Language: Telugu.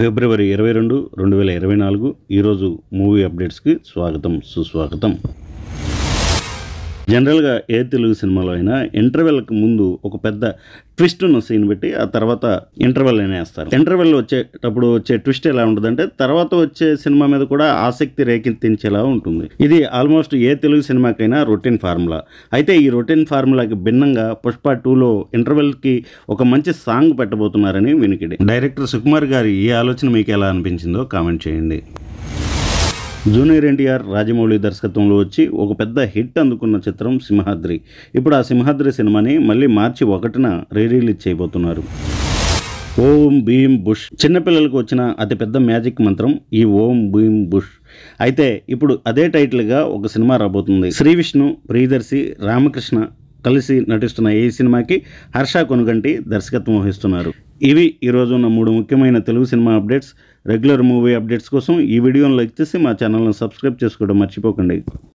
ఫిబ్రవరి 22, 2024 ఈరోజు మూవీ అప్డేట్స్కి స్వాగతం సుస్వాగతం. జనరల్గా ఏ తెలుగు సినిమాలో అయినా ఇంటర్వెల్కి ముందు ఒక పెద్ద ట్విస్ట్ ఉన్న సీన్ పెట్టి ఆ తర్వాత ఇంటర్వెల్ అనేస్తారు. ఇంటర్వెల్ వచ్చేటప్పుడు వచ్చే ట్విస్ట్ ఎలా ఉంటుందంటే తర్వాత వచ్చే సినిమా మీద కూడా ఆసక్తి రేకెత్తించేలా ఉంటుంది. ఇది ఆల్మోస్ట్ ఏ తెలుగు సినిమాకైనా రొటీన్ ఫార్ములా. అయితే ఈ రొటీన్ ఫార్ములాకి భిన్నంగా పుష్ప 2లో ఇంటర్వెల్కి ఒక మంచి సాంగ్ పెట్టబోతున్నారని వినికిడి. డైరెక్టర్ సుకుమార్ గారి ఈ ఆలోచన మీకు ఎలా అనిపించిందో కామెంట్ చేయండి. జూనియర్ ఎన్టీఆర్ రాజమౌళి దర్శకత్వంలో వచ్చి ఒక పెద్ద హిట్ అందుకున్న చిత్రం సింహాద్రి. ఇప్పుడు ఆ సింహాద్రి సినిమాని మళ్ళీ మార్చి 1న రిలీజ్ చేయబోతున్నారు. ఓం భీం బుష్ చిన్నపిల్లలకు వచ్చిన అతిపెద్ద మ్యాజిక్ మంత్రం ఈ ఓం భీం బుష్. అయితే ఇప్పుడు అదే టైటిల్గా ఒక సినిమా రాబోతుంది. శ్రీ విష్ణు, ప్రియదర్శి, రామకృష్ణ కలిసి నటిస్తున్న ఈ సినిమాకి హర్ష కొనుగంటి దర్శకత్వం వహిస్తున్నారు. ఇవి ఈరోజు ఉన్న 3 ముఖ్యమైన Telugu cinema updates. Regular movie updates కోసం ఈ వీడియోని లైక్ చేసి మా ఛానల్ని సబ్స్క్రైబ్ చేసుకోవడం మర్చిపోకండి.